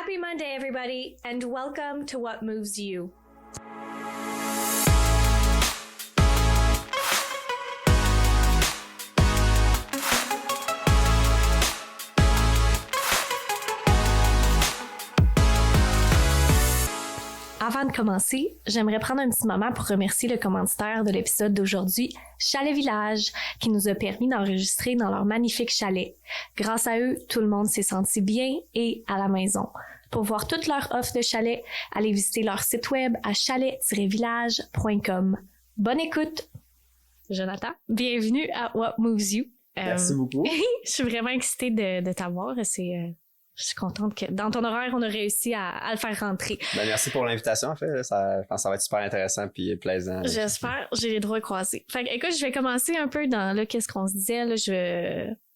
Happy Monday, everybody, and welcome to What Moves You. Avant de commencer, j'aimerais prendre un petit moment pour remercier le commanditaire de l'épisode d'aujourd'hui, Chalet Village, qui nous a permis d'enregistrer dans leur magnifique chalet. Grâce à eux, tout le monde s'est senti bien et à la maison. Pour voir toute leur offre de chalet, allez visiter leur site web à chalet-village.com. Bonne écoute! Jonathan, bienvenue à What Moves You. Merci beaucoup. Je suis vraiment excitée de t'avoir. Je suis contente que dans ton horaire, on a réussi à le faire rentrer. Ben, merci pour l'invitation, en fait. Je pense que ça va être super intéressant puis plaisant. J'espère. J'ai les droits croisés. Fait que, écoute, je vais commencer un peu dans qu'est-ce qu'on se disait. Là,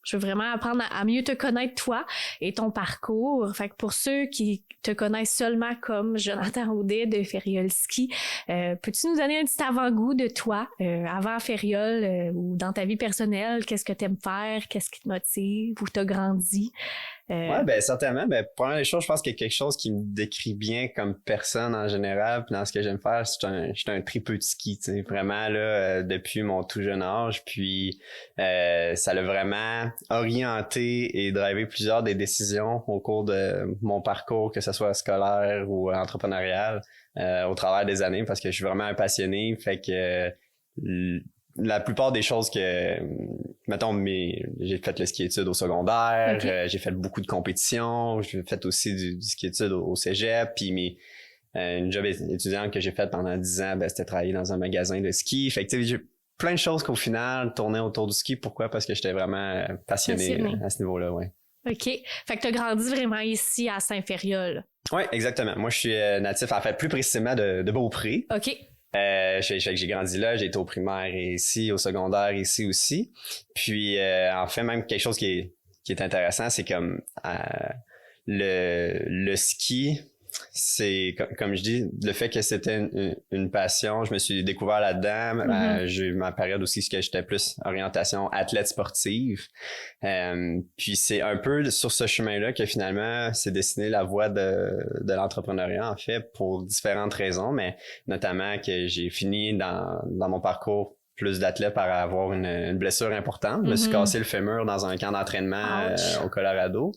je veux vraiment apprendre à mieux te connaître toi et ton parcours. Fait que pour ceux qui te connaissent seulement comme Jonathan Audet de Feriol Ski, peux-tu nous donner un petit avant-goût de toi avant Feriol ou dans ta vie personnelle? Qu'est-ce que t'aimes faire? Qu'est-ce qui te motive? Où t'as grandi? Ouais, ben certainement. Ben première des choses, je pense qu'il y a quelque chose qui me décrit bien comme personne en général. Puis dans ce que j'aime faire, je suis un tripeux de ski, tu sais, vraiment là depuis mon tout jeune âge. Puis ça l'a vraiment orienté et drivé plusieurs des décisions au cours de mon parcours, que ce soit scolaire ou entrepreneurial, au travers des années, parce que je suis vraiment un passionné. Fait que la plupart des choses que, mettons, j'ai fait le ski-études au secondaire, okay. J'ai fait beaucoup de compétitions, j'ai fait aussi du ski-études au cégep, puis une job étudiante que j'ai faite pendant 10 ans, ben, c'était travailler dans un magasin de ski. Fait que, tu sais, j'ai plein de choses qu'au final tournaient autour du ski. Pourquoi? Parce que j'étais vraiment passionné à ce niveau-là, ouais. OK. Fait que t'as grandi vraiment ici à Saint-Fériol. Oui, exactement. Moi, je suis natif, en fait, plus précisément de Beaupré. OK. J'ai grandi là, j'ai été au primaire ici, au secondaire ici aussi. Puis en fait, même quelque chose qui est intéressant, c'est comme le ski, c'est comme je dis, le fait que c'était une passion, je me suis découvert là-dedans. Mm-hmm. J'ai eu ma période aussi que j'étais plus orientation athlète sportive. Puis c'est un peu sur ce chemin-là que finalement c'est dessiné la voie de l'entrepreneuriat, en fait, pour différentes raisons, mais notamment que j'ai fini dans mon parcours plus d'athlète par avoir une blessure importante. Je me suis cassé le fémur dans un camp d'entraînement au Colorado.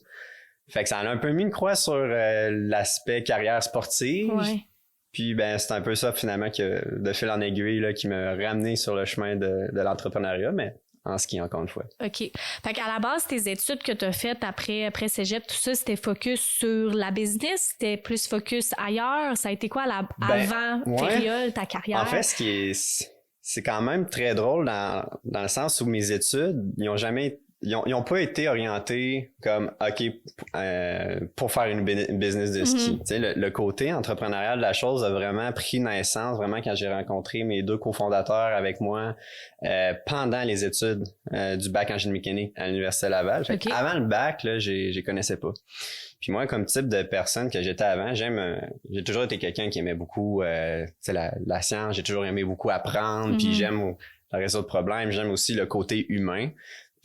Fait que ça a un peu mis une croix sur l'aspect carrière sportive. Ouais. Puis ben c'est un peu ça finalement que de fil en aiguille là, qui m'a ramené sur le chemin de l'entrepreneuriat, mais en ski encore une fois. OK. Fait qu'à la base, tes études que tu as faites après cégep, tout ça, c'était focus sur la business? C'était plus focus ailleurs? Ça a été quoi avant Feriol, ta carrière? En fait, c'est quand même très drôle dans le sens où mes études, ils ont pas été orientés comme OK pour faire une business de ski. Tu sais, le côté entrepreneurial de la chose a vraiment pris naissance vraiment quand j'ai rencontré mes deux cofondateurs avec moi pendant les études du bac en génie mécanique à l'Université Laval. Fait okay. Avant le bac, là, j'ai connaissais pas. Puis moi, comme type de personne que j'étais avant, j'ai toujours été quelqu'un qui aimait beaucoup la science, j'ai toujours aimé beaucoup apprendre, puis j'aime la résoudre de problèmes, j'aime aussi le côté humain.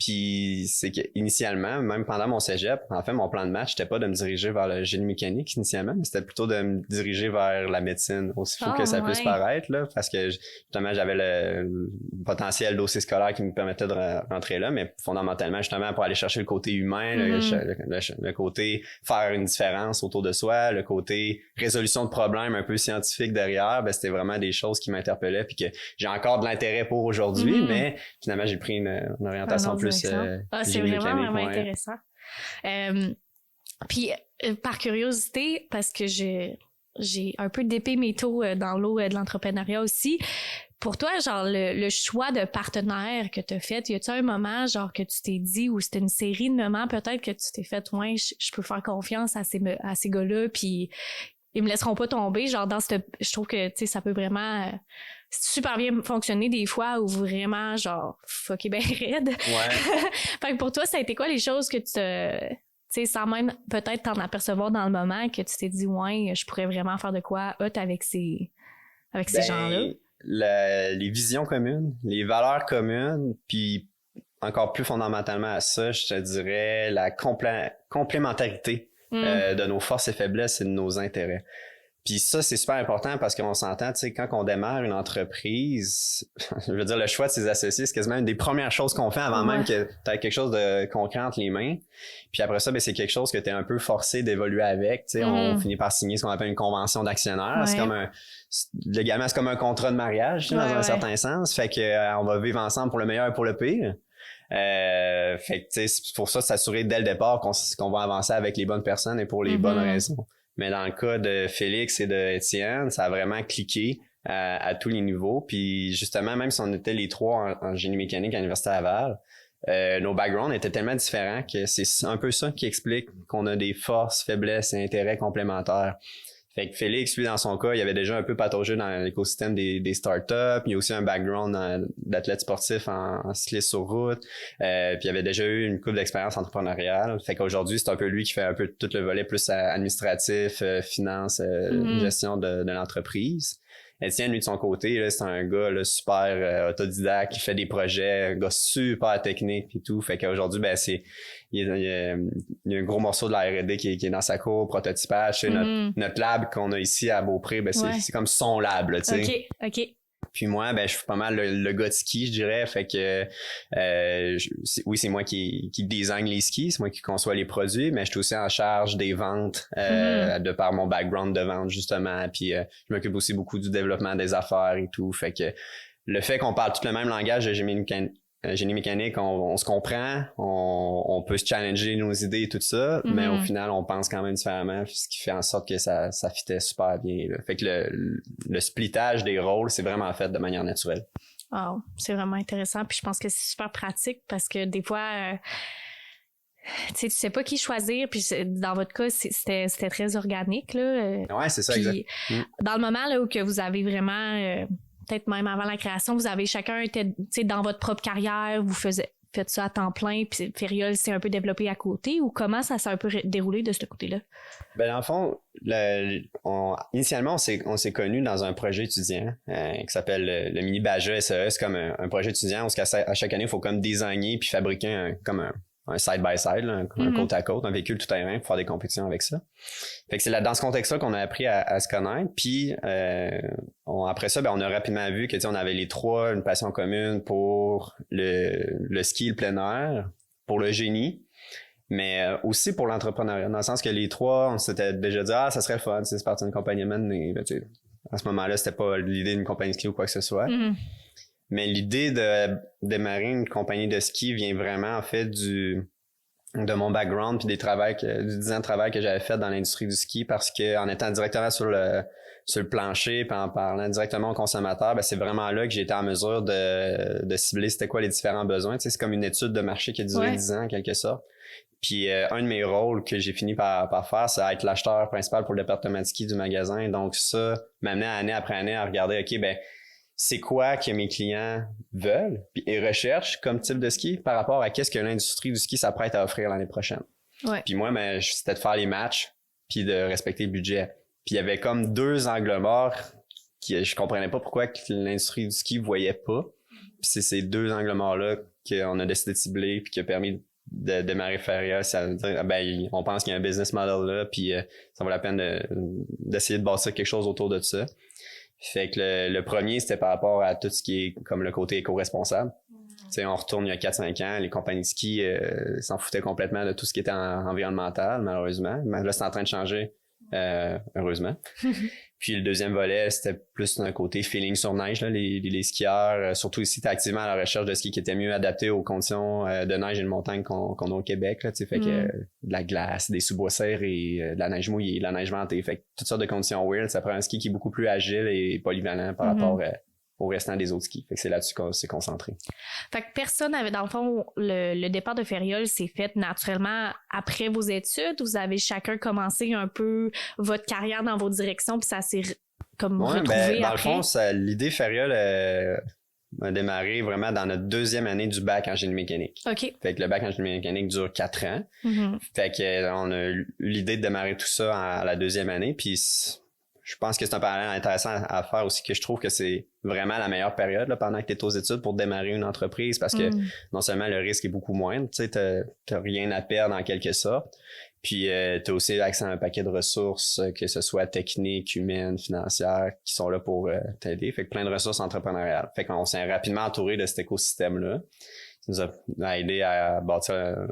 Puis c'est que initialement, même pendant mon cégep, en fait, mon plan de match, c'était pas de me diriger vers le génie mécanique initialement, mais c'était plutôt de me diriger vers la médecine, aussi fou que ça puisse paraître, là, parce que justement, j'avais le potentiel dossier scolaire qui me permettait de rentrer là, mais fondamentalement, justement, pour aller chercher le côté humain, le côté faire une différence autour de soi, le côté résolution de problèmes un peu scientifique derrière, ben c'était vraiment des choses qui m'interpellaient puis que j'ai encore de l'intérêt pour aujourd'hui, mais finalement, j'ai pris une orientation plus c'est vraiment intéressant. Puis par curiosité, parce que j'ai un peu dippé mes taux dans l'eau de l'entrepreneuriat aussi, pour toi, genre le choix de partenaire que tu as fait, y a-tu un moment genre que tu t'es dit, ou c'était une série de moments peut-être que tu t'es fait, ouais, je peux faire confiance à ces gars-là, puis ils me laisseront pas tomber, genre je trouve que tu sais ça peut vraiment super bien fonctionner des fois ou vraiment genre fucké ben raide. Ouais. Fait que pour toi, ça a été quoi les choses que tu sais, sans même peut-être t'en apercevoir dans le moment, que tu t'es dit ouais, je pourrais vraiment faire de quoi hot avec ces gens-là? Les visions communes, les valeurs communes, puis encore plus fondamentalement à ça, je te dirais la complémentarité de nos forces et faiblesses et de nos intérêts. Puis ça, c'est super important parce qu'on s'entend, tu sais, quand on démarre une entreprise, je veux dire, le choix de ses associés, c'est quasiment une des premières choses qu'on fait avant même que tu aies quelque chose de concret entre les mains. Puis après ça, ben, c'est quelque chose que tu es un peu forcé d'évoluer avec. Tu sais, on finit par signer ce qu'on appelle une convention d'actionnaire. Ouais. C'est comme légalement, c'est comme un contrat de mariage, dans un certain sens. Fait que on va vivre ensemble pour le meilleur et pour le pire. Fait que, tu sais, c'est pour ça, s'assurer dès le départ qu'on va avancer avec les bonnes personnes et pour les bonnes raisons. Mais dans le cas de Félix et de Étienne, ça a vraiment cliqué à tous les niveaux. Puis justement, même si on était les trois en génie mécanique à l'Université Laval, nos backgrounds étaient tellement différents que c'est un peu ça qui explique qu'on a des forces, faiblesses et intérêts complémentaires. Fait que Félix, lui, dans son cas, il avait déjà un peu pataugé dans l'écosystème des startups. Il a aussi un background d'athlète sportif en cyclisme sur route. Puis il avait déjà eu une couple d'expérience entrepreneuriale. Fait qu'aujourd'hui, c'est un peu lui qui fait un peu tout le volet plus administratif, finance, gestion de l'entreprise. Étienne, lui, de son côté, là, c'est un gars là, super autodidacte qui fait des projets, un gars super technique et tout. Fait qu'aujourd'hui, ben il y a un gros morceau de la R&D qui est dans sa cour, prototypage. C'est notre lab qu'on a ici à Beaupré, ben c'est comme son lab, là, tu sais. OK. Puis moi, ben je suis pas mal le gars de ski, je dirais. Fait que c'est moi qui design les skis, c'est moi qui conçois les produits, mais je suis aussi en charge des ventes de par mon background de vente, justement. Puis je m'occupe aussi beaucoup du développement des affaires et tout. Fait que le fait qu'on parle tout le même langage de génie mécanique, on se comprend, on peut se challenger nos idées et tout ça, mais au final, on pense quand même différemment, ce qui fait en sorte que ça fitait super bien. Là. Fait que le splittage des rôles, c'est vraiment fait de manière naturelle. Wow, c'est vraiment intéressant. Puis je pense que c'est super pratique parce que des fois, tu sais pas qui choisir. Puis dans votre cas, c'était très organique, là. Ouais, c'est ça, exact. Dans le moment là où que vous avez vraiment... peut-être même avant la création, vous avez chacun été dans votre propre carrière, vous faites ça à temps plein, puis Feriol s'est un peu développé à côté, ou comment ça s'est un peu déroulé de ce côté-là? Ben dans le fond, initialement, on s'est connus dans un projet étudiant qui s'appelle le Mini Baja SEE. C'est comme un projet étudiant où à chaque année, il faut comme designer puis fabriquer un side-by-side, là, un côte à côte, un véhicule tout-terrain pour faire des compétitions avec ça. Fait que c'est dans ce contexte-là qu'on a appris à se connaître. Puis après ça, ben, on a rapidement vu que on avait les trois une passion commune pour le ski, le plein air, pour le génie, mais aussi pour l'entrepreneuriat. Dans le sens que les trois, on s'était déjà dit ça serait le fun, c'est parti d'une compagnie humaine, mais ben, à ce moment-là, c'était pas l'idée d'une compagnie de ski ou quoi que ce soit. Mais l'idée de démarrer une compagnie de ski vient vraiment, en fait, de mon background puis du 10 ans de travail que j'avais fait dans l'industrie du ski parce que en étant directement sur le plancher puis en parlant directement aux consommateurs, ben c'est vraiment là que j'ai été en mesure de cibler c'était quoi les différents besoins. Tu sais, c'est comme une étude de marché qui a duré 10 ans, en quelque sorte. Puis un de mes rôles que j'ai fini par faire, c'est être l'acheteur principal pour le département de ski du magasin. Donc ça m'amenait année après année à regarder, OK, ben c'est quoi que mes clients veulent et recherchent comme type de ski par rapport à qu'est-ce que l'industrie du ski s'apprête à offrir l'année prochaine. Ouais. Puis moi, c'était de faire les matchs puis de respecter le budget. Puis il y avait comme deux angles morts que je comprenais pas pourquoi que l'industrie du ski voyait pas. Puis c'est ces deux angles morts-là qu'on a décidé de cibler puis qui a permis de démarrer Feria. Ça veut dire, on pense qu'il y a un business model là puis ça vaut la peine d'essayer de bâtir quelque chose autour de ça. Fait que le premier, c'était par rapport à tout ce qui est comme le côté éco-responsable. Tu sais, on retourne il y a 4-5 ans, les compagnies de ski s'en foutaient complètement de tout ce qui était environnemental, malheureusement. Mais là, c'est en train de changer, heureusement. Puis le deuxième volet, c'était plus d'un côté feeling sur neige, là, les skieurs, surtout ici, t'es activement à la recherche de ski qui était mieux adapté aux conditions de neige et de montagne qu'on a au Québec, là, tu sais, fait que de la glace, des sous-bois serrés, de la neige mouillée, de la neige ventée, fait que toutes sortes de conditions weird, ça prend un ski qui est beaucoup plus agile et polyvalent par rapport au restant des autres skis. Fait que c'est là-dessus qu'on s'est concentré. Fait que personne avait, dans le fond, le départ de Feriol s'est fait naturellement après vos études. Vous avez chacun commencé un peu votre carrière dans vos directions, puis ça s'est comme retrouvé dans après. Le fond, l'idée Feriol a démarré vraiment dans notre deuxième année du bac en génie mécanique. OK. Fait que le bac en génie mécanique dure 4 ans. Fait que on a eu l'idée de démarrer tout ça à la deuxième année, puis je pense que c'est un parallèle intéressant à faire aussi, que je trouve que c'est vraiment la meilleure période là, pendant que tu es aux études pour démarrer une entreprise parce que non seulement le risque est beaucoup moindre, tu sais, t'as rien à perdre en quelque sorte, Puis tu as aussi accès à un paquet de ressources, que ce soit techniques, humaines, financières, qui sont là pour t'aider. Fait que plein de ressources entrepreneuriales. Fait qu'on s'est rapidement entouré de cet écosystème-là. Ça nous a aidé à bâtir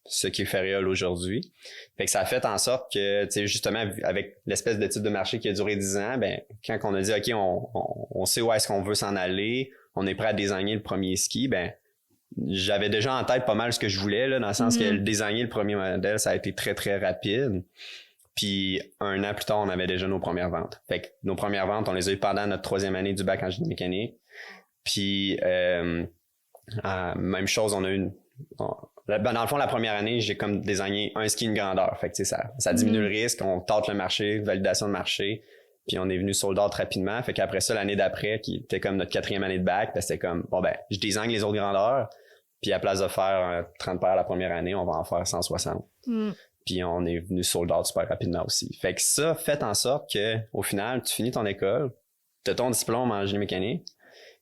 ce qui est Ferial aujourd'hui. Fait que ça a fait en sorte que, tu sais, justement, avec l'espèce de type de marché qui a duré 10 ans, ben quand on a dit, OK, on sait où est-ce qu'on veut s'en aller, on est prêt à designer le premier ski, ben j'avais déjà en tête pas mal ce que je voulais, là, dans le sens que le designer le premier modèle, ça a été très, très rapide. Puis 1 an plus tard, on avait déjà nos premières ventes. Fait que nos premières ventes, on les a eues pendant notre 3e année du bac en génie mécanique. Puis même chose, on a eu dans le fond, la première année, j'ai comme désigné un ski une grandeur. Fait que tu sais, ça diminue le risque, on tente le marché, validation de marché. Puis on est venu sold out rapidement. Fait qu'après ça, l'année d'après, qui était comme notre 4e année de bac, ben c'était comme, bon ben, je désigne les autres grandeurs. Puis à place de faire 30 paires la première année, on va en faire 160. Puis on est venu sold out super rapidement aussi. Fait que ça fait en sorte que au final, tu finis ton école, tu as ton diplôme en génie mécanique,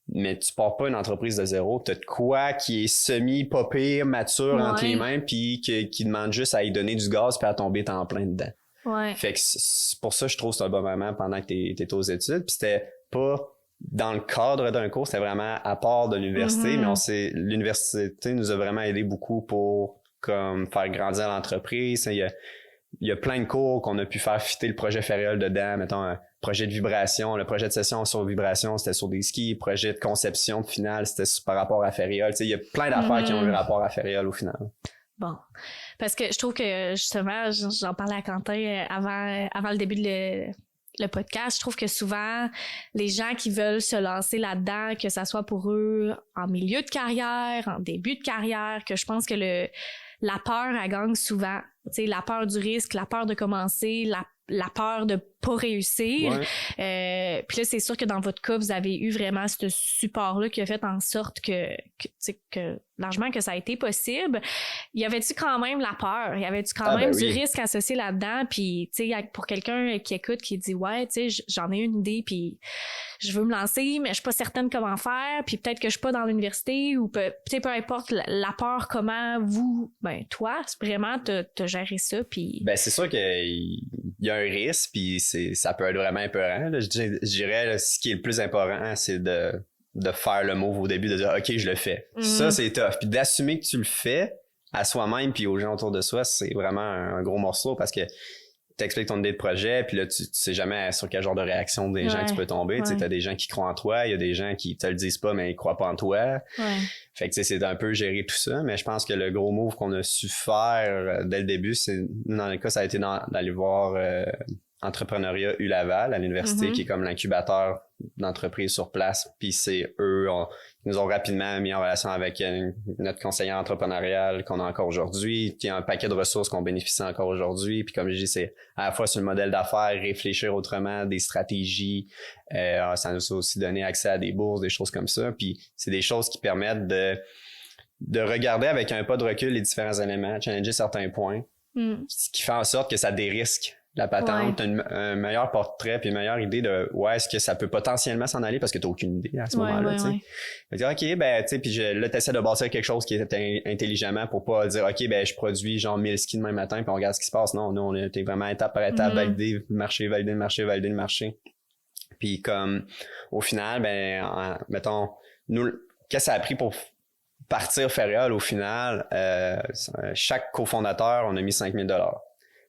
mais tu pars pas une entreprise de zéro. Tu as de quoi qui est pas pire, mature entre les mains, puis qui demande juste à y donner du gaz puis à tomber temps plein dedans. Ouais. Fait que c'est pour ça, je trouve que c'est un bon moment pendant que t'étais aux études. Puis c'était pas dans le cadre d'un cours, c'était vraiment à part de l'université, mais l'université nous a vraiment aidé beaucoup pour comme faire grandir l'entreprise. Il y a plein de cours qu'on a pu faire fitter le projet Ferial dedans, mettons un projet de vibration, le projet de session sur vibration, c'était sur des skis, projet de conception de finale, c'était par rapport à Ferial. Il y a plein d'affaires qui ont eu rapport à Ferial au final. Bon. Parce que je trouve que, justement, j'en parlais à Quentin avant le début de le podcast, je trouve que souvent, les gens qui veulent se lancer là-dedans, que ça soit pour eux en milieu de carrière, en début de carrière, que je pense que la peur, elle gagne souvent. Tu sais, la peur du risque, la peur de commencer, la peur de pas réussir. Ouais. Puis là, c'est sûr que dans votre cas, vous avez eu vraiment ce support-là qui a fait en sorte que largement que ça a été possible. Y avait-tu quand même la peur? Y avait-tu quand même du risque associé là-dedans? Puis, tu sais, pour quelqu'un qui écoute, qui dit, ouais, tu sais, j'en ai une idée, puis je veux me lancer, mais je suis pas certaine comment faire, puis peut-être que je suis pas dans l'université, ou peu importe la peur, comment toi, vraiment, t'as géré ça, puis... Ben, c'est sûr qu'il y a un risque, puis ça peut être vraiment épeurant. Là. Je dirais, là, ce qui est le plus important, c'est de faire le move au début, de dire « OK, je le fais ». Ça, c'est tough. Puis d'assumer que tu le fais à soi-même puis aux gens autour de soi, c'est vraiment un gros morceau parce que t'expliques ton idée de projet, puis là, tu sais jamais sur quel genre de réaction des gens que tu peux tomber. Tu sais, t'as des gens qui croient en toi, il y a des gens qui te le disent pas, mais ils croient pas en toi. Fait que, tu sais, c'est un peu gérer tout ça, mais je pense que le gros move qu'on a su faire dès le début, c'est, dans le cas, ça a été d'aller voir Entrepreneuriat U-Laval à l'université, qui est comme l'incubateur d'entreprise sur place, puis c'est eux, ils nous ont rapidement mis en relation avec notre conseillère entrepreneuriale qu'on a encore aujourd'hui, qui a un paquet de ressources qu'on bénéficie encore aujourd'hui, puis comme je dis, c'est à la fois sur le modèle d'affaires, réfléchir autrement, des stratégies, ça nous a aussi donné accès à des bourses, des choses comme ça, puis c'est des choses qui permettent de regarder avec un pas de recul les différents éléments, challenger certains points, ce qui fait en sorte que ça dérisque la patente, t'as un meilleur portrait puis une meilleure idée de où est-ce que ça peut potentiellement s'en aller parce que t'as aucune idée à ce moment-là, tu sais. Fait dire, OK, ben, tu sais, puis là, t'essaies de bâtir quelque chose qui est intelligemment pour pas dire, OK, ben, je produis genre 1000 skis demain matin puis on regarde ce qui se passe. Non, nous, on était vraiment étape par étape, valider le marché. Puis comme, au final, ben, mettons, nous, qu'est-ce que ça a pris pour partir Ferial au final? Chaque cofondateur, on a mis $5,000.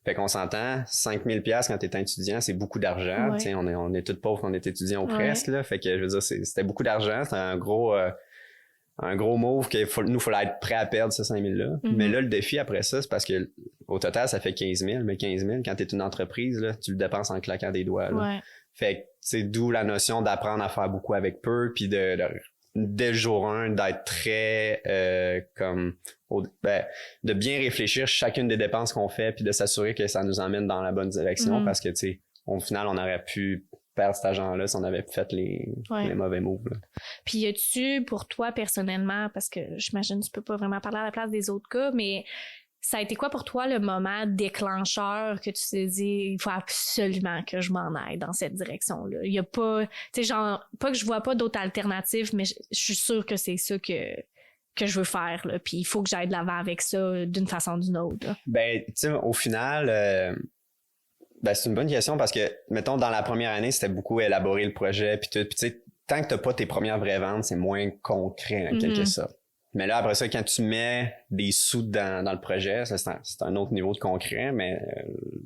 Fait qu'on s'entend, 5 000 $, quand t'es un étudiant, c'est beaucoup d'argent. Ouais. On est tous pauvres quand on est étudiant ou presque. Là. Fait que je veux dire, c'était beaucoup d'argent. C'était un gros move qu'il fallait être prêt à perdre ces 5 000 $. Mais là, le défi après ça, c'est parce que au total, ça fait 15 000. Mais 15 000, quand t'es une entreprise, là, tu le dépenses en claquant des doigts. Là. Fait que c'est d'où la notion d'apprendre à faire beaucoup avec peu, puis dès le jour 1, d'être très de bien réfléchir chacune des dépenses qu'on fait puis de s'assurer que ça nous emmène dans la bonne direction parce que tu sais au final on aurait pu perdre cet argent-là si on avait fait les mauvais moves. Là. Puis y a-tu pour toi personnellement, parce que j'imagine que tu peux pas vraiment parler à la place des autres cas, mais ça a été quoi pour toi le moment déclencheur que tu t'es dit il faut absolument que je m'en aille dans cette direction-là? Il y a pas, tu sais, genre, pas que je vois pas d'autres alternatives, mais je suis sûre que c'est ça que je veux faire, là, puis il faut que j'aille de l'avant avec ça d'une façon ou d'une autre, là. Ben, tu sais, au final, ben, c'est une bonne question parce que, mettons, dans la première année, c'était beaucoup élaborer le projet puis tout. Puis tu sais, tant que t'as pas tes premières vraies ventes, c'est moins concret en quelque sorte. Mais là, après ça, quand tu mets des sous dans le projet, ça, c'est un autre niveau de concret, mais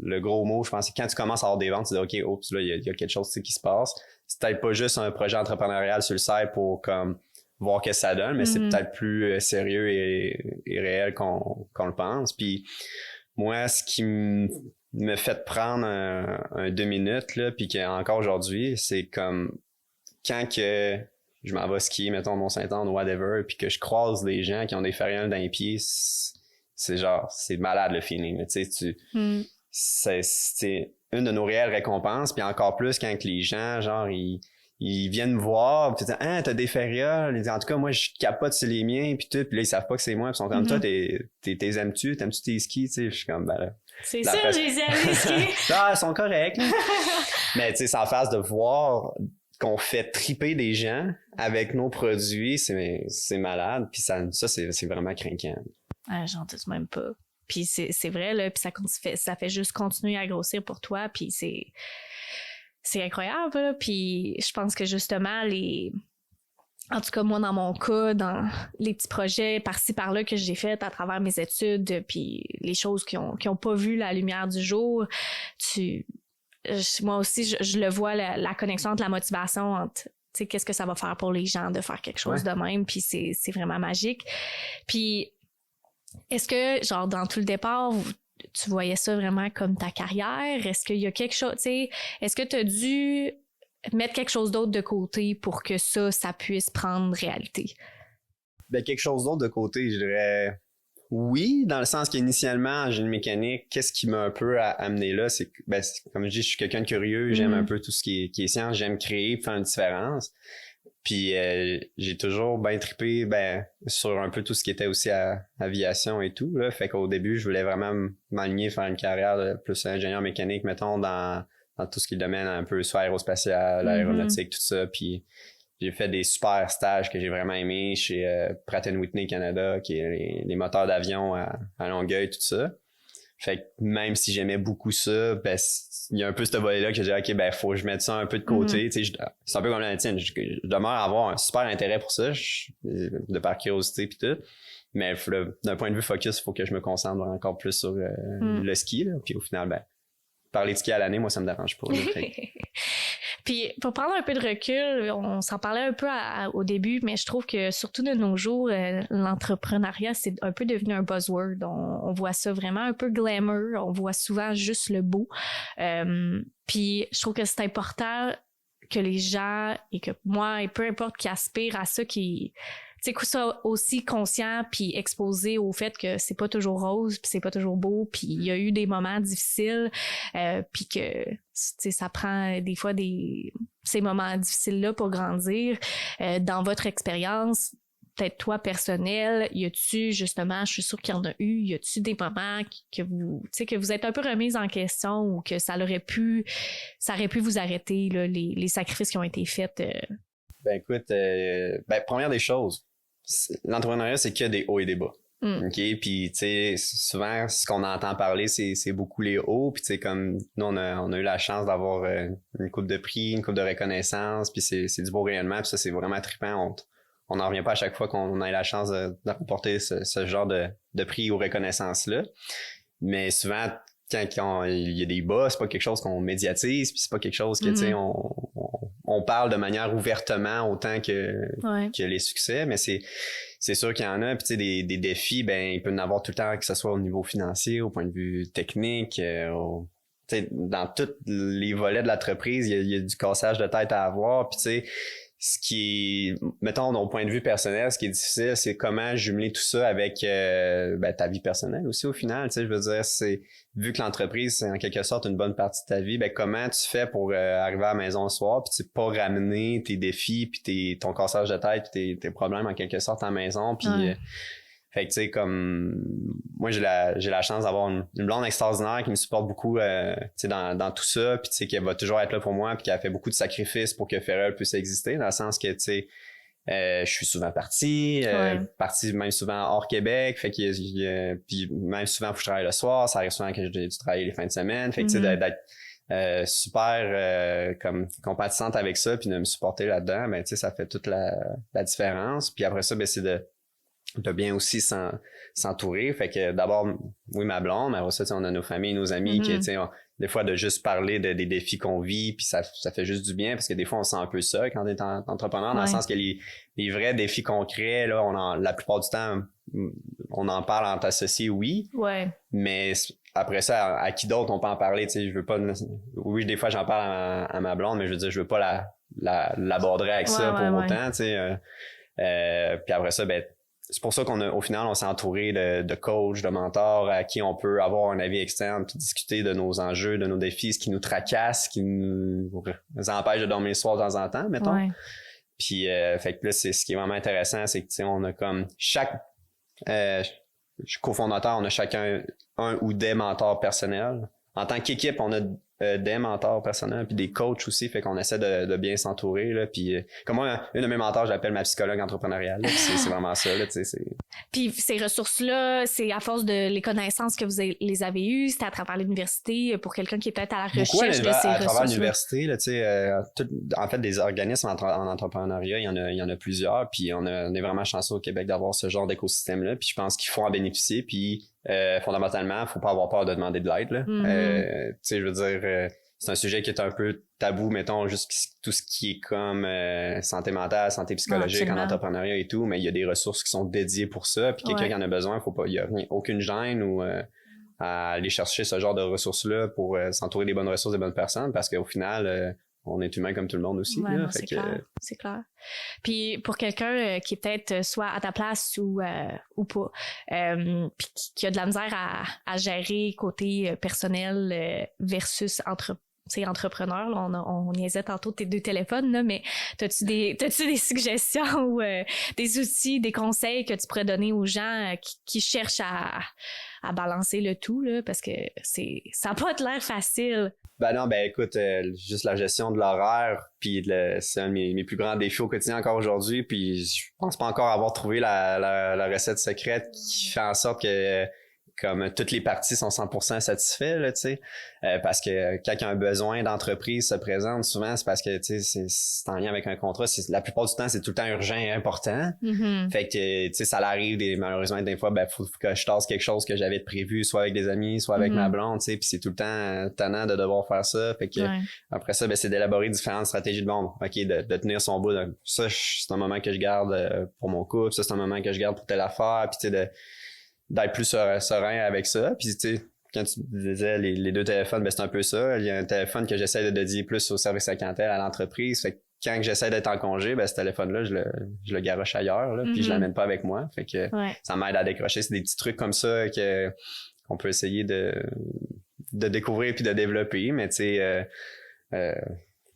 le gros mot, je pense, c'est quand tu commences à avoir des ventes, tu dis, OK, oups, là, il y a quelque chose, tu sais, qui se passe. C'est peut-être pas juste un projet entrepreneurial sur le site pour, comme, voir que ça donne, mais c'est peut-être plus sérieux et réel qu'on le pense. Puis, moi, ce qui me fait prendre un 2 minutes, là, puis qu'encore aujourd'hui, c'est comme, quand que je m'en vais skier, mettons, Mont-Saint-Anne ou whatever, puis que je croise des gens qui ont des fariales dans les pieds, c'est genre, c'est malade le feeling, tu sais, c'est une de nos réelles récompenses, puis encore plus quand les gens, genre, ils viennent me voir, puis ils disent, ah, t'as des férioles, ils disent, en tout cas, moi, je capote sur les miens, puis tout, puis là, ils savent pas que c'est moi, puis ils sont comme, toi, t'aimes-tu tes skis, tu sais, je suis comme, ben là. C'est ça, j'ai les skis. Ah, ils sont corrects, là. Mais, tu sais, sans face de voir qu'on fait triper des gens avec nos produits, c'est malade, puis ça c'est vraiment craquant. Ah, j'en doute même pas. Puis c'est vrai, là, puis ça fait juste continuer à grossir pour toi, puis c'est incroyable, là. Puis je pense que justement, en tout cas, moi, dans mon cas, dans les petits projets par-ci, par-là que j'ai fait à travers mes études, puis les choses qui ont pas vu la lumière du jour, moi aussi, je le vois, la connexion entre la motivation, entre, tu sais, qu'est-ce que ça va faire pour les gens de faire quelque chose de même, puis c'est vraiment magique. Puis, est-ce que, genre, dans tout le départ, tu voyais ça vraiment comme ta carrière? Est-ce qu'il y a quelque chose, tu sais, est-ce que tu as dû mettre quelque chose d'autre de côté pour que ça puisse prendre réalité? Ben, quelque chose d'autre de côté, je dirais oui, dans le sens qu'initialement, en génie mécanique, qu'est-ce qui m'a un peu amené là, c'est que, ben, comme je dis, je suis quelqu'un de curieux, j'aime un peu tout ce qui est science, j'aime créer, faire une différence. Puis j'ai toujours bien trippé sur un peu tout ce qui était aussi aviation et tout, là. Fait qu'au début, je voulais vraiment m'aligner, faire une carrière de plus ingénieur mécanique, mettons, dans tout ce qui est le domaine un peu soit aérospatial, aéronautique, tout ça. Puis j'ai fait des super stages que j'ai vraiment aimés chez Pratt & Whitney Canada, qui est les moteurs d'avion à Longueuil, tout ça. Fait que même si j'aimais beaucoup ça, ben, il y a un peu ce volet-là que j'ai dit, OK, ben, faut que je mette ça un peu de côté. Tu sais, c'est un peu comme la tienne. Je demeure avoir un super intérêt pour ça, de par curiosité pis tout. Mais d'un point de vue focus, il faut que je me concentre encore plus sur le ski, là. Puis au final, ben, parler de ski à l'année, moi, ça me dérange pas. Puis, pour prendre un peu de recul, on s'en parlait un peu au début, mais je trouve que surtout de nos jours, l'entrepreneuriat, c'est un peu devenu un buzzword. On voit ça vraiment un peu glamour. On voit souvent juste le beau. Puis, je trouve que c'est important que les gens, et que moi, et peu importe qui aspirent à ça, qui... tu sais, que ça aussi conscient puis exposé au fait que c'est pas toujours rose puis c'est pas toujours beau puis il y a eu des moments difficiles puis que tu sais ça prend des fois ces moments difficiles là pour grandir. Dans votre expérience, peut-être toi personnel, y a-tu justement, je suis sûre qu'il y en a eu, y a-tu des moments que vous, tu sais, que vous êtes un peu remise en question ou que ça aurait pu vous arrêter là, les sacrifices qui ont été faits? Ben écoute, première des choses, l'entrepreneuriat, c'est qu'il y a des hauts et des bas. OK? Puis, tu sais, souvent, ce qu'on entend parler, c'est beaucoup les hauts. Puis, tu sais, comme nous, on a eu la chance d'avoir une coupe de prix, une coupe de reconnaissance. Puis, c'est du beau rayonnement. Puis ça, c'est vraiment trippant. On n'en revient pas à chaque fois qu'on a la chance de remporter ce genre de prix ou reconnaissance-là. Mais souvent, quand il y a des bas, c'est pas quelque chose qu'on médiatise, puis c'est pas quelque chose que, tu sais, on parle de manière ouvertement autant que les succès, mais c'est sûr qu'il y en a, puis tu sais, des défis, ben, il peut y en avoir tout le temps, que ce soit au niveau financier, au point de vue technique, tu sais, dans tous les volets de l'entreprise, il y a du cassage de tête à avoir, puis tu sais, ce qui est, mettons, au point de vue personnel, ce qui est difficile, c'est comment jumeler tout ça avec ta vie personnelle aussi au final. Tu sais, je veux dire, c'est vu que l'entreprise, c'est en quelque sorte une bonne partie de ta vie, ben comment tu fais pour arriver à la maison le soir, puis tu sais, pas ramener tes défis, puis ton cassage de tête, puis tes problèmes en quelque sorte à la maison, puis fait que tu sais, comme moi j'ai la chance d'avoir une blonde extraordinaire qui me supporte beaucoup tu sais, dans tout ça, puis tu sais, qui va toujours être là pour moi, puis qui a fait beaucoup de sacrifices pour que Ferrell puisse exister, dans le sens que tu sais, Je suis souvent parti, parti même souvent hors Québec, fait que puis même souvent faut que je travaille le soir, ça arrive souvent que j'ai dû travailler les fins de semaine, fait que tu sais d'être super comme compatissante avec ça puis de me supporter là-dedans, ben tu sais ça fait toute la différence. Puis après ça ben c'est de bien aussi s'entourer, fait que d'abord oui ma blonde, mais après ça on a nos familles, nos amis qui tu sais des fois de juste parler des défis qu'on vit, puis ça fait juste du bien parce que des fois on se sent un peu ça quand on est entrepreneur, dans le sens que les vrais défis concrets là, la plupart du temps on en parle entre associés, oui, mais après ça à qui d'autre on peut en parler, tu sais, je veux pas, oui des fois j'en parle à ma blonde, mais je veux dire je veux pas l'aborder avec ça pour autant, tu sais, puis après ça ben c'est pour ça au final, on s'est entouré de coachs, de mentors à qui on peut avoir un avis externe puis discuter de nos enjeux, de nos défis, ce qui nous tracasse, ce qui nous empêche de dormir le soir de temps en temps, mettons. Ouais. Puis, fait que là, c'est ce qui est vraiment intéressant, c'est que, tu sais, on a comme cofondateur, on a chacun un ou des mentors personnels. En tant qu'équipe, on a des mentors personnels puis des coachs aussi, fait qu'on essaie de bien s'entourer là, puis comme moi une de mes mentors je l'appelle ma psychologue entrepreneuriale là, c'est vraiment ça là, tu sais. Puis ces ressources là, c'est à force de les connaissances que vous les avez eues, c'était à travers l'université pour quelqu'un qui est peut-être à la recherche de ces ressources à travers l'université là, tu sais en fait des organismes en entrepreneuriat, il y en a plusieurs, puis on est vraiment chanceux au Québec d'avoir ce genre d'écosystème là, puis je pense qu'il faut en bénéficier, puis fondamentalement, faut pas avoir peur de demander de l'aide là. Tu sais, je veux dire, c'est un sujet qui est un peu tabou, mettons, juste tout ce qui est comme santé mentale, santé psychologique, en entrepreneuriat et tout, mais il y a des ressources qui sont dédiées pour ça, puis quelqu'un qui en a besoin, il y a aucune gêne ou à aller chercher ce genre de ressources-là pour s'entourer des bonnes ressources, des bonnes personnes, parce qu'au final, on est humain comme tout le monde aussi. Ouais, là, c'est clair, c'est clair. Puis pour quelqu'un qui est peut-être soit à ta place ou pas, puis qui a de la misère à gérer côté personnel versus entrepreneur, là, on niaisait tantôt tes 2 téléphones, là, mais t'as-tu des suggestions ou des outils, des conseils que tu pourrais donner aux gens qui cherchent à balancer le tout, là, parce que ça n'a pas l'air facile. Ben non, ben écoute, juste la gestion de l'horaire, puis c'est un de mes plus grands défis au quotidien encore aujourd'hui, puis je pense pas encore avoir trouvé la recette secrète qui fait en sorte que comme toutes les parties sont 100% satisfaits là, tu sais, parce que quand il y a un besoin d'entreprise se présente, souvent c'est parce que tu sais c'est en lien avec un contrat, la plupart du temps c'est tout le temps urgent et important. Fait que tu sais ça arrive malheureusement des fois ben faut que je tasse quelque chose que j'avais prévu soit avec des amis, soit avec ma blonde, tu sais, puis c'est tout le temps tannant de devoir faire ça, fait que après ça ben c'est d'élaborer différentes stratégies de bon, OK, de tenir son bout, ça c'est un moment que je garde pour mon couple, ça c'est un moment que je garde pour telle affaire, puis tu sais d'être plus serein avec ça. Puis tu sais, quand tu disais les 2 téléphones, ben c'est un peu ça. Il y a un téléphone que j'essaie de dédier plus au service à la clientèle, à l'entreprise. Fait que quand j'essaie d'être en congé, ben ce téléphone-là, je le garoche ailleurs, là, puis je l'amène pas avec moi. Fait que ça m'aide à décrocher. C'est des petits trucs comme ça qu'on peut essayer de découvrir puis de développer. Mais tu sais,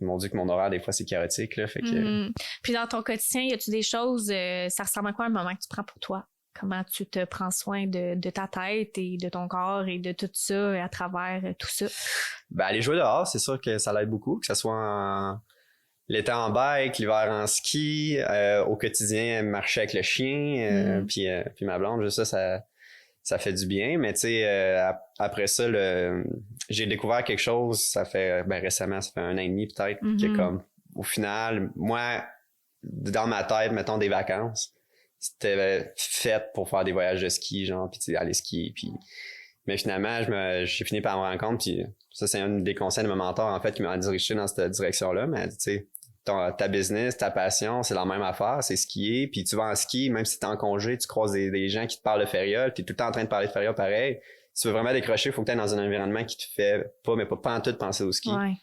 mon Dieu que mon horaire, des fois, c'est chaotique, là. Fait que... Puis dans ton quotidien, y a-tu des choses, ça ressemble à quoi un moment que tu prends pour toi? Comment tu te prends soin de ta tête et de ton corps et de tout ça à travers tout ça? Ben, aller jouer dehors, c'est sûr que ça l'aide beaucoup, que ce soit l'été en bike, l'hiver en ski, au quotidien, marcher avec le chien, puis ma blonde, juste ça fait du bien. Mais tu sais, après ça, j'ai découvert quelque chose, ça fait récemment, ça fait 1 an et demi peut-être, que comme, au final, moi, dans ma tête, mettons des vacances, c'était fait pour faire des voyages de ski, genre, puis aller skier, puis... Mais finalement, j'ai fini par me rendre compte, puis ça, c'est un des conseils de mon mentor, en fait, qui m'a dirigé dans cette direction-là, mais tu sais, ta business, ta passion, c'est la même affaire, c'est skier, puis tu vas en ski, même si t'es en congé, tu croises des gens qui te parlent de fériole, t'es tout le temps en train de parler de fériole pareil. Si tu veux vraiment décrocher, il faut que t'aies dans un environnement qui te fait pas en tout penser au ski. Ouais.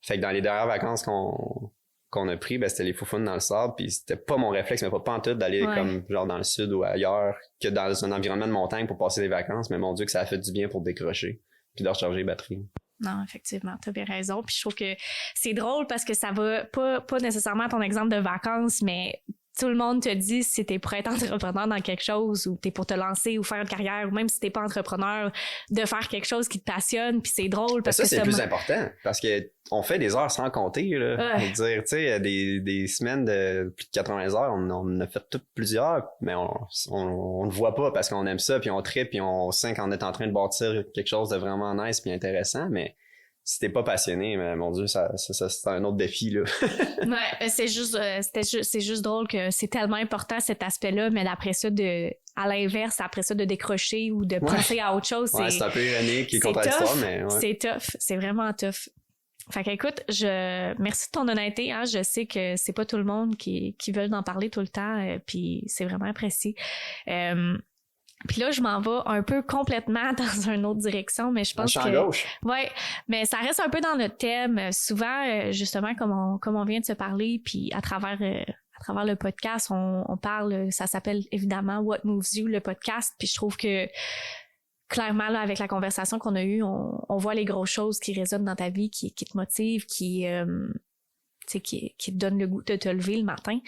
Fait que dans les dernières vacances qu'on a pris, ben c'était les foufounes dans le sable, puis c'était pas mon réflexe, mais pas en tout d'aller comme genre dans le sud ou ailleurs que dans un environnement de montagne pour passer des vacances, mais mon Dieu que ça a fait du bien pour décrocher puis de recharger les batteries. Non, effectivement, t'as bien raison. Puis je trouve que c'est drôle parce que ça va pas nécessairement à ton exemple de vacances, mais tout le monde te dit si t'es pour être entrepreneur dans quelque chose ou t'es pour te lancer ou faire une carrière ou même si t'es pas entrepreneur, de faire quelque chose qui te passionne puis c'est drôle parce que c'est le plus important parce que on fait des heures sans compter là. Je veux dire, tu sais, des semaines de plus de 80 heures, on en a fait toutes plusieurs, mais on le voit pas parce qu'on aime ça puis on tripe puis on sent qu'on est en train de bâtir quelque chose de vraiment nice puis intéressant, mais si t'es pas passionné, mais mon Dieu, ça c'est un autre défi, là. Ouais, c'est juste drôle que c'est tellement important cet aspect-là, mais après ça, à l'inverse, après ça, de décrocher ou de penser à autre chose, c'est un peu ironique et contradictoire, mais ouais. C'est tough. C'est vraiment tough. Fait qu'écoute, merci de ton honnêteté, hein. Je sais que c'est pas tout le monde qui veulent en parler tout le temps, puis c'est vraiment apprécié. Puis là, je m'en vais un peu complètement dans une autre direction, mais je pense que... gauche. Ouais, mais ça reste un peu dans notre thème. Souvent, justement, comme on vient de se parler, puis à travers le podcast, on parle, ça s'appelle évidemment What Moves You, le podcast, puis je trouve que clairement, là, avec la conversation qu'on a eue, on voit les grosses choses qui résonnent dans ta vie, qui te motivent, qui te donnent le goût de te lever le matin.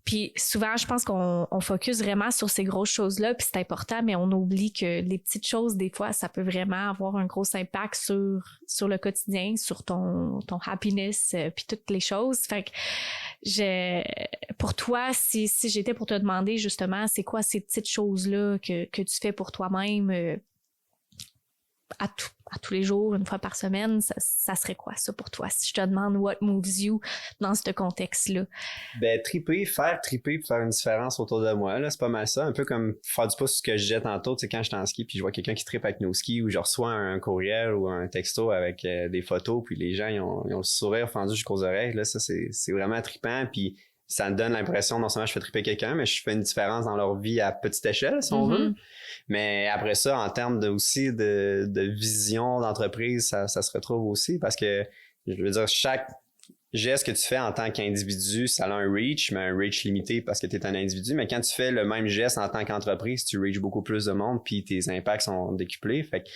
Puis souvent, je pense qu'on focus vraiment sur ces grosses choses-là, puis c'est important, mais on oublie que les petites choses, des fois, ça peut vraiment avoir un gros impact sur le quotidien, sur ton happiness, puis toutes les choses. Fait que pour toi, si j'étais pour te demander justement, c'est quoi ces petites choses-là que tu fais pour toi-même à tous les jours, une fois par semaine, ça serait quoi ça pour toi? Si je te demande what moves you dans ce contexte-là. Ben, faire triper puis faire une différence autour de moi, là, c'est pas mal ça. Un peu comme faire du pouce ce que je disais tantôt, tu sais, quand j'étais en ski puis je vois quelqu'un qui tripe avec nos skis ou je reçois un courriel ou un texto avec des photos puis les gens, ils ont le sourire fendu jusqu'aux oreilles, là, ça, c'est vraiment trippant puis ça me donne l'impression, non seulement je fais triper quelqu'un, mais je fais une différence dans leur vie à petite échelle, si on veut. Mais après ça, en termes de vision d'entreprise, ça se retrouve aussi parce que, je veux dire, chaque geste que tu fais en tant qu'individu, ça a un reach, mais un reach limité parce que tu es un individu. Mais quand tu fais le même geste en tant qu'entreprise, tu reach beaucoup plus de monde puis tes impacts sont décuplés. Fait que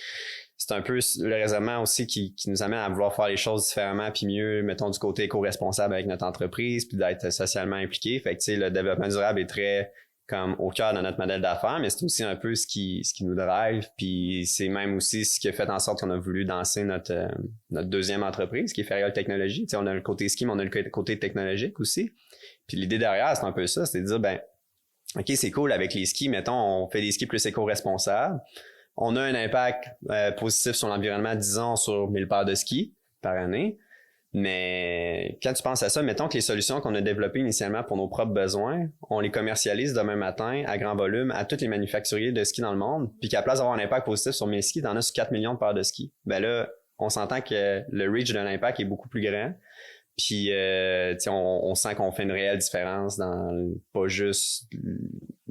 c'est un peu le raisonnement aussi qui nous amène à vouloir faire les choses différemment puis mieux, mettons, du côté éco-responsable avec notre entreprise puis d'être socialement impliqué. Fait que, tu sais, le développement durable est très comme au cœur de notre modèle d'affaires, mais c'est aussi un peu ce qui nous drive, puis c'est même aussi ce qui a fait en sorte qu'on a voulu lancer notre deuxième entreprise, qui est Ferial Technologies. Tu sais, on a le côté ski, mais on a le côté technologique aussi. Puis l'idée derrière, c'est un peu ça, c'est de dire, ben, OK, c'est cool avec les skis, mettons, on fait des skis plus éco-responsables. On a un impact positif sur l'environnement, disons, sur 1000 paires de skis par année. Mais quand tu penses à ça, mettons que les solutions qu'on a développées initialement pour nos propres besoins, on les commercialise demain matin à grand volume à tous les manufacturiers de skis dans le monde, puis qu'à place d'avoir un impact positif sur 1000 skis, t'en as sur 4 millions de paires de skis. Ben là, on s'entend que le reach de l'impact est beaucoup plus grand. Puis on sent qu'on fait une réelle différence dans pas juste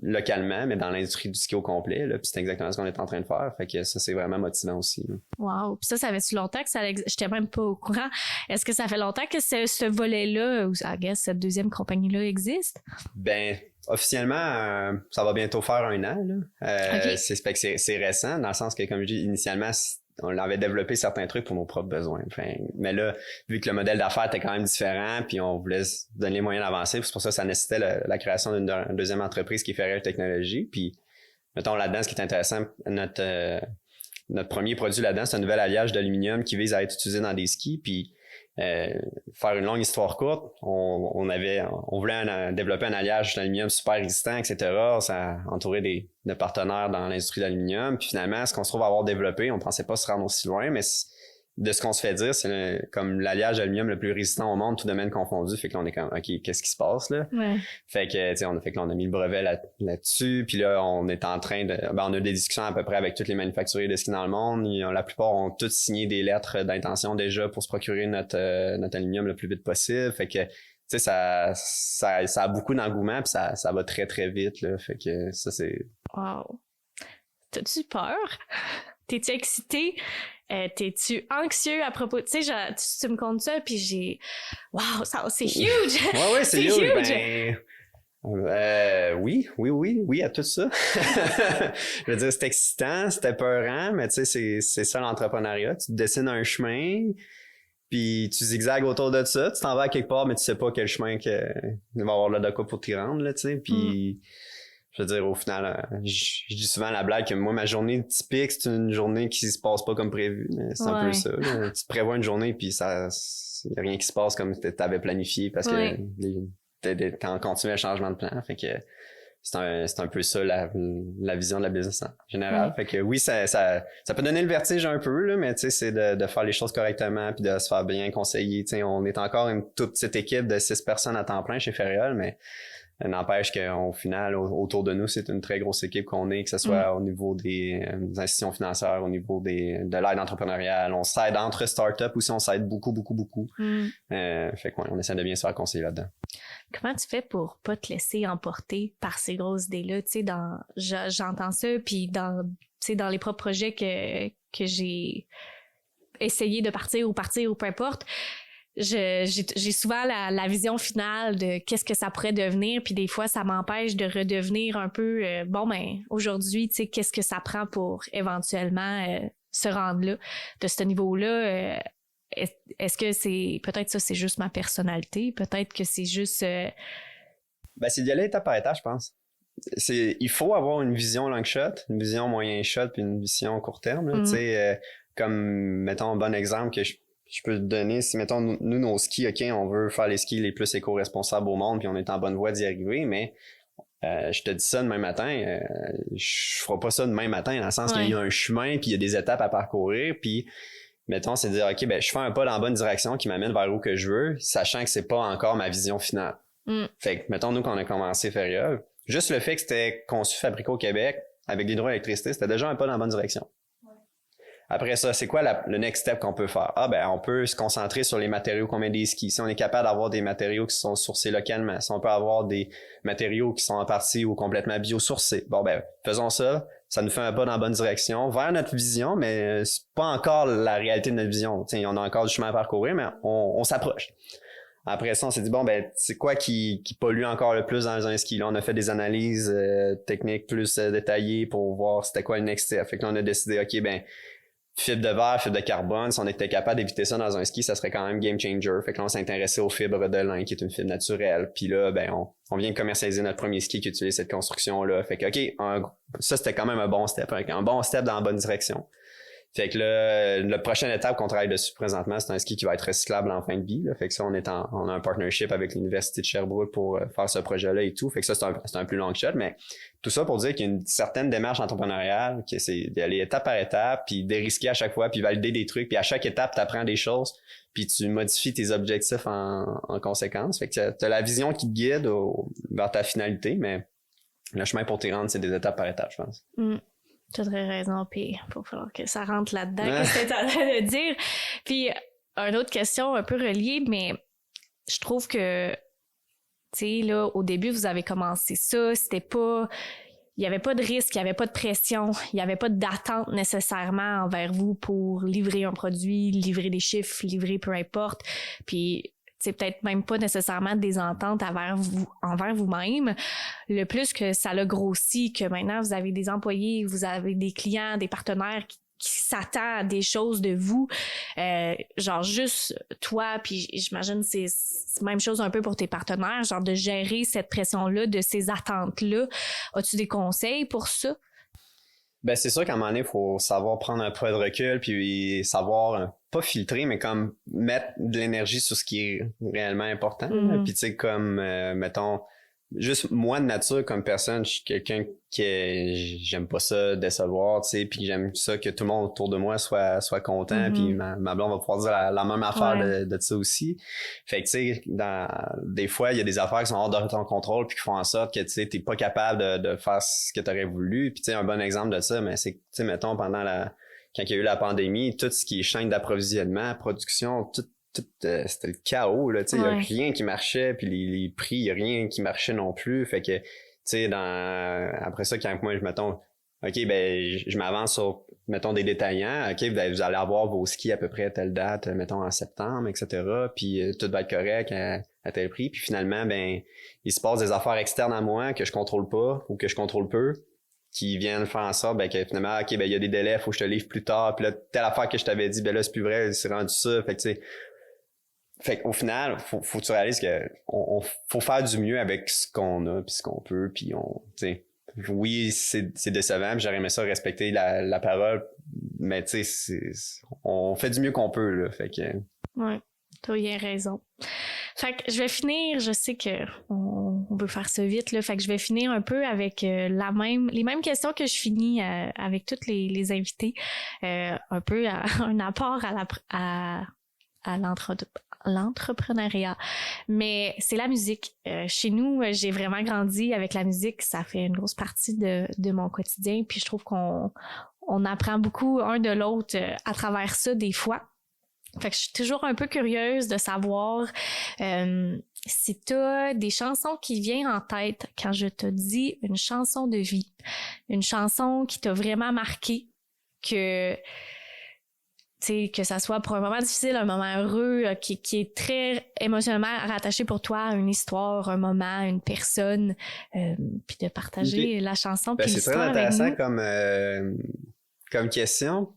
localement, mais dans l'industrie du ski au complet. Là, puis c'est exactement ce qu'on est en train de faire. Fait que ça, c'est vraiment motivant aussi. Là. Wow! Puis ça fait-tu longtemps que ça existe? J'étais même pas au courant. Est-ce que ça fait longtemps que ce volet-là, ou I guess, cette deuxième compagnie-là existe? Ben, officiellement, ça va bientôt faire 1 an. Là. Okay. C'est récent, dans le sens que, comme je dis, initialement, on avait développé certains trucs pour nos propres besoins. Enfin, mais là, vu que le modèle d'affaires était quand même différent, puis on voulait se donner les moyens d'avancer, c'est pour ça que ça nécessitait la création d'une deuxième entreprise qui est Ferial Technologies. Puis, mettons, là-dedans, ce qui est intéressant, notre premier produit là-dedans, c'est un nouvel alliage d'aluminium qui vise à être utilisé dans des skis. Puis, faire une longue histoire courte, on voulait développer un alliage d'aluminium super résistant, etc. Ça a entouré de partenaires dans l'industrie d'aluminium. Puis finalement, ce qu'on se trouve avoir développé, on pensait pas se rendre aussi loin, mais de ce qu'on se fait dire, c'est comme l'alliage d'aluminium le plus résistant au monde, tout domaine confondu. Fait que là, on est comme, OK, qu'est-ce qui se passe là? Ouais. Fait que, tu sais, on a mis le brevet là-dessus. Puis là, on est en train on a des discussions à peu près avec tous les manufacturiers de ski dans le monde. La plupart ont tous signé des lettres d'intention déjà pour se procurer notre aluminium le plus vite possible. Fait que, tu sais, ça a beaucoup d'engouement puis ça va très, très vite, là. Fait que ça, c'est... Wow. T'as-tu peur? T'es-tu excité? T'es-tu anxieux à propos... Tu sais, tu me comptes ça, puis j'ai... Wow, c'est huge! Ouais, c'est huge! Ben, oui, à tout ça. Je veux dire, c'est excitant, c'était peurant, mais tu sais, c'est ça l'entrepreneuriat. Tu te dessines un chemin, puis tu zigzags autour de ça, tu t'en vas à quelque part, mais tu sais pas quel chemin il va y avoir là de quoi pour t'y rendre, là, tu sais, puis je veux dire, au final, je dis souvent la blague que moi, ma journée typique, c'est une journée qui se passe pas comme prévu, mais c'est un peu ça, là. Tu te prévois une journée, puis y a rien qui se passe comme t'avais planifié, parce que t'es en continuel changement de plan, fait que c'est un peu ça la vision de la business en général. Fait que oui, ça peut donner le vertige un peu, là, mais tu sais, c'est de faire les choses correctement puis de se faire bien conseiller. Tu sais, on est encore une toute petite équipe de 6 personnes à temps plein chez Ferriol, mais n'empêche qu'au final, autour de nous, c'est une très grosse équipe qu'on est, que ce soit au niveau des institutions financières, au niveau de l'aide entrepreneuriale. On s'aide entre startups aussi, on s'aide beaucoup, beaucoup, beaucoup. Fait que on essaie de bien se faire conseiller là-dedans. Comment tu fais pour pas te laisser emporter par ces grosses idées-là? Tu sais, j'entends ça, puis dans les propres projets que j'ai essayé de partir ou peu importe, j'ai souvent la vision finale de qu'est-ce que ça pourrait devenir, puis des fois, ça m'empêche de redevenir un peu, aujourd'hui, tu sais, qu'est-ce que ça prend pour éventuellement se rendre là, de ce niveau-là. Est-ce que peut-être ça, c'est juste ma personnalité, peut-être que c'est juste... c'est d'y aller étape par étape, je pense. Il faut avoir une vision long shot, une vision moyen shot, puis une vision court terme, là, tu sais, comme, mettons, un bon exemple que je peux te donner, si, mettons, nous, nos skis, OK, on veut faire les skis les plus éco-responsables au monde, puis on est en bonne voie d'y arriver, mais je te dis ça demain matin, je ferai pas ça demain matin, dans le sens qu'il y a un chemin, puis il y a des étapes à parcourir, puis mettons, c'est de dire, OK, je fais un pas dans la bonne direction qui m'amène vers où que je veux, sachant que c'est pas encore ma vision finale. Fait que, mettons, nous, quand on a commencé Ferriol, juste le fait que c'était conçu, fabriqué au Québec, avec l'hydroélectricité, c'était déjà un pas dans la bonne direction. Après ça, c'est quoi le next step qu'on peut faire? On peut se concentrer sur les matériaux qu'on met des skis. Si on est capable d'avoir des matériaux qui sont sourcés localement, si on peut avoir des matériaux qui sont en partie ou complètement biosourcés, faisons ça. Ça nous fait un pas dans la bonne direction vers notre vision, mais c'est pas encore la réalité de notre vision. T'sais, on a encore du chemin à parcourir, mais on s'approche. Après ça, on s'est dit, c'est quoi qui pollue encore le plus dans un ski? Là, on a fait des analyses techniques plus détaillées pour voir c'était quoi le next step. Fait que là, on a décidé, OK, fibre de verre, fibre de carbone, si on était capable d'éviter ça dans un ski, ça serait quand même game changer. Fait que là, on s'est intéressé aux fibres de lin, qui est une fibre naturelle. Puis là, on vient de commercialiser notre premier ski qui utilise cette construction-là. Fait que, OK, ça, c'était quand même un bon step. Un bon step dans la bonne direction. Fait que là, la prochaine étape qu'on travaille dessus présentement, c'est un ski qui va être recyclable en fin de vie. Là. Fait que ça, on a un partnership avec l'Université de Sherbrooke pour faire ce projet-là et tout. Fait que ça, c'est un plus long shot, mais tout ça pour dire qu'il y a une certaine démarche entrepreneuriale, que c'est d'aller étape par étape, puis dérisquer à chaque fois, puis valider des trucs, puis à chaque étape, tu apprends des choses, puis tu modifies tes objectifs en conséquence. Fait que t'as la vision qui te guide vers ta finalité, mais le chemin pour t'y rendre, c'est des étapes par étape, je pense. Tu as très raison, puis il va falloir que ça rentre là-dedans, qu'est-ce que tu es en train de dire. Puis, une autre question un peu reliée, mais je trouve que, tu sais, là, au début, vous avez commencé ça, c'était pas... Il n'y avait pas de risque, il n'y avait pas de pression, il n'y avait pas d'attente nécessairement envers vous pour livrer un produit, livrer des chiffres, livrer peu importe. Puis, c'est peut-être même pas nécessairement des ententes envers vous-même. Le plus que ça l'a grossi, que maintenant vous avez des employés, vous avez des clients, des partenaires qui s'attendent à des choses de vous, genre juste toi, puis j'imagine c'est même chose un peu pour tes partenaires, genre de gérer cette pression-là, de ces attentes-là. As-tu des conseils pour ça? C'est sûr qu'à un moment donné, il faut savoir prendre un peu de recul puis savoir pas filtrer, mais comme mettre de l'énergie sur ce qui est réellement important. Puis tu sais, comme, mettons, juste moi de nature comme personne, je suis quelqu'un qui j'aime pas ça décevoir, tu sais, puis j'aime ça que tout le monde autour de moi soit content, puis ma blonde va pouvoir dire la même affaire de ça aussi. Fait que tu sais, des fois il y a des affaires qui sont hors de ton contrôle puis qui font en sorte que tu sais t'es pas capable de faire ce que t'aurais voulu. Puis tu sais, un bon exemple de ça, mais c'est que tu sais, mettons pendant quand il y a eu la pandémie, tout ce qui est chaîne d'approvisionnement, production, tout c'était le chaos, là, tu sais, il y a rien qui marchait, puis les prix, il y a rien qui marchait non plus. Fait que, tu sais, après ça, quand moi, OK, je m'avance sur, mettons, des détaillants. OK, vous allez avoir vos skis à peu près à telle date, mettons, en septembre, etc. Puis tout va être correct à tel prix. Puis finalement, il se passe des affaires externes à moi que je contrôle pas ou que je contrôle peu, qui viennent faire en sorte que finalement, OK, il y a des délais, faut que je te livre plus tard. Puis là, telle affaire que je t'avais dit, là, c'est plus vrai, c'est rendu ça. Fait que, tu sais, Fait qu'au final, faut que tu réalises que faut faire du mieux avec ce qu'on a puis ce qu'on peut, puis tu sais, oui, c'est décevant, puis j'aurais aimé ça respecter la parole, mais tu sais, on fait du mieux qu'on peut, là, fait que... Ouais, t'as bien raison. Fait que je vais finir, je sais que on veut faire ça vite, là, fait que je vais finir un peu avec les mêmes questions que je finis avec toutes les invités, un peu un apport à l'entrepreneuriat. Mais c'est la musique. Chez nous, j'ai vraiment grandi avec la musique. Ça fait une grosse partie de mon quotidien. Puis je trouve qu'on apprend beaucoup un de l'autre à travers ça des fois. Fait que je suis toujours un peu curieuse de savoir si t'as des chansons qui viennent en tête quand je te dis une chanson de vie. Une chanson qui t'a vraiment marqué, que ça soit pour un moment difficile, un moment heureux, qui est très émotionnellement rattaché pour toi à une histoire, un moment, une personne, puis de partager la chanson puis l'histoire avec nous. C'est très intéressant comme question.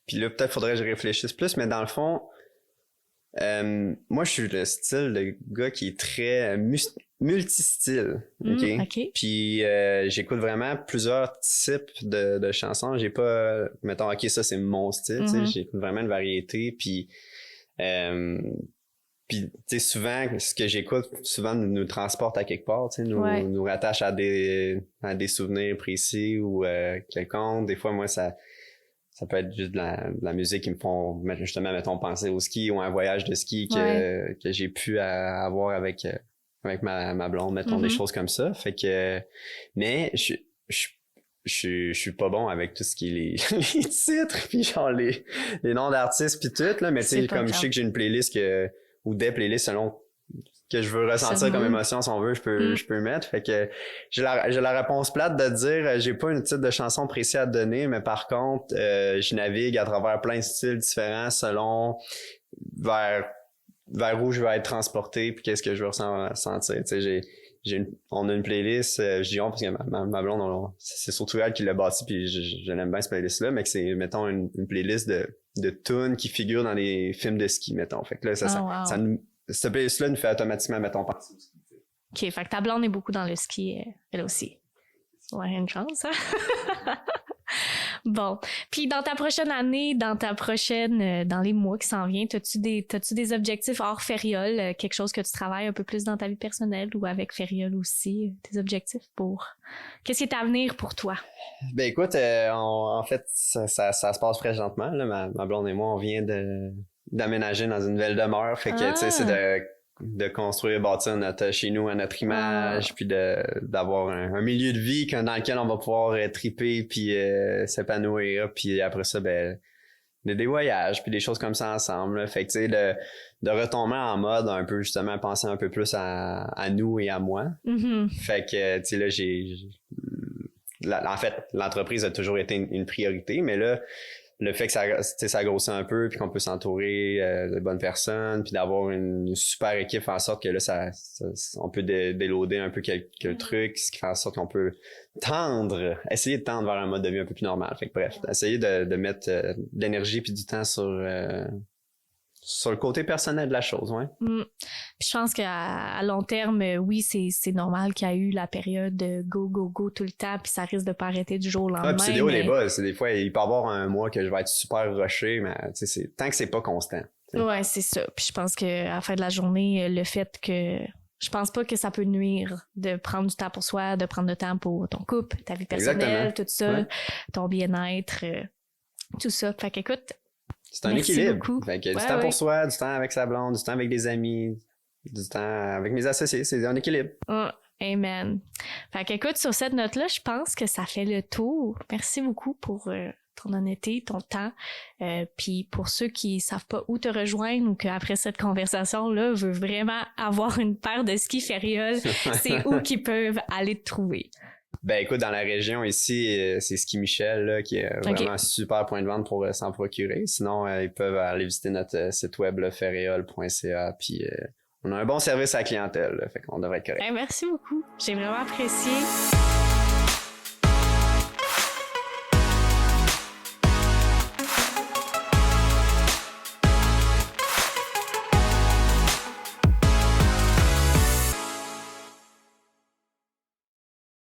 Puis là, peut-être faudrait que je réfléchisse plus, mais dans le fond, moi, je suis le style de gars qui est très multi-style, OK? Puis j'écoute vraiment plusieurs types de chansons. J'ai pas, mettons, OK, ça, c'est mon style, tu sais, j'écoute vraiment une variété, puis tu sais, souvent, ce que j'écoute, souvent, nous transporte à quelque part, tu sais, nous rattache à des souvenirs précis ou quelconques. Des fois, moi, ça peut être juste de la musique qui me font justement, mettons, penser au ski ou un voyage de ski que j'ai pu avoir avec ma blonde, mettons, des choses comme ça. Fait que, mais je suis pas bon avec tout ce qui est les titres puis genre les noms d'artistes puis tout, là, mais tu sais, comme je sais que j'ai une playlist ou des playlists selon que je veux ressentir comme émotion, si on veut, je peux mettre. Fait que j'ai la réponse plate de dire j'ai pas une titre de chanson précis à te donner, mais par contre, je navigue à travers plein de styles différents selon vers où je vais être transporté puis qu'est-ce que je veux ressentir. Tu sais, on a une playlist, je dis on parce que ma blonde, c'est surtout elle qui l'a bâti puis je l'aime bien cette playlist-là, mais que c'est, mettons, une playlist de tunes qui figurent dans les films de ski, mettons. Fait que là, ça nous cette playlist-là nous fait automatiquement, mettons, penser au ski. OK, fait que ta blonde est beaucoup dans le ski, elle aussi. Ouais, une chance, hein? Bon. Puis dans ta prochaine année, dans les mois qui s'en viennent, t'as-tu des objectifs hors Fériole, quelque chose que tu travailles un peu plus dans ta vie personnelle ou avec Fériole aussi, tes objectifs pour... Qu'est-ce qui est à venir pour toi? Ben écoute, en fait, ça se passe présentement, là. Ma blonde et moi, on vient d'aménager dans une nouvelle demeure. Fait que, tu sais, c'est de construire, bâtir chez nous à notre image, puis d'avoir un milieu de vie dans lequel on va pouvoir triper puis s'épanouir. Puis après ça, ben, des voyages, puis des choses comme ça ensemble. Là. Fait que, tu sais, de retomber en mode un peu, justement, penser un peu plus à nous et à moi. Fait que, tu sais, là, en fait, l'entreprise a toujours été une priorité, mais là, le fait que ça grossit un peu puis qu'on peut s'entourer de bonnes personnes puis d'avoir une super équipe fait en sorte que là on peut déloader un peu quelques trucs, ce qui fait en sorte qu'on peut essayer de tendre vers un mode de vie un peu plus normal. Fait que bref, essayer de mettre de l'énergie puis du temps sur le côté personnel de la chose, ouais. Puis je pense qu'à long terme, oui, c'est normal qu'il y a eu la période de go tout le temps, puis ça risque de pas arrêter du jour au lendemain. Puis c'est des hauts et des bas. C'est des fois, il peut y avoir un mois que je vais être super rushé, mais tu sais, tant que c'est pas constant. T'sais. Ouais, c'est ça. Puis je pense que à la fin de la journée, le fait que je pense pas que ça peut nuire de prendre du temps pour soi, de prendre du temps pour ton couple, ta vie personnelle, tout ça, ton bien-être, tout ça. Fait qu'écoute, c'est un équilibre. Beaucoup. Fait que du temps pour soi, du temps avec sa blonde, du temps avec des amis, du temps avec mes associés. C'est un équilibre. Amen. Fait qu'écoute, sur cette note-là, je pense que ça fait le tour. Merci beaucoup pour ton honnêteté, ton temps. Puis pour ceux qui savent pas où te rejoindre ou qu'après cette conversation-là veulent vraiment avoir une paire de skis Fériole, c'est où qu'ils peuvent aller te trouver? Ben écoute, dans la région ici, c'est Ski Michel là, qui est vraiment un super point de vente pour s'en procurer. Sinon, ils peuvent aller visiter notre site web feriole.ca, puis on a un bon service à la clientèle, là, fait qu'on devrait être correct. Merci beaucoup, j'ai vraiment apprécié.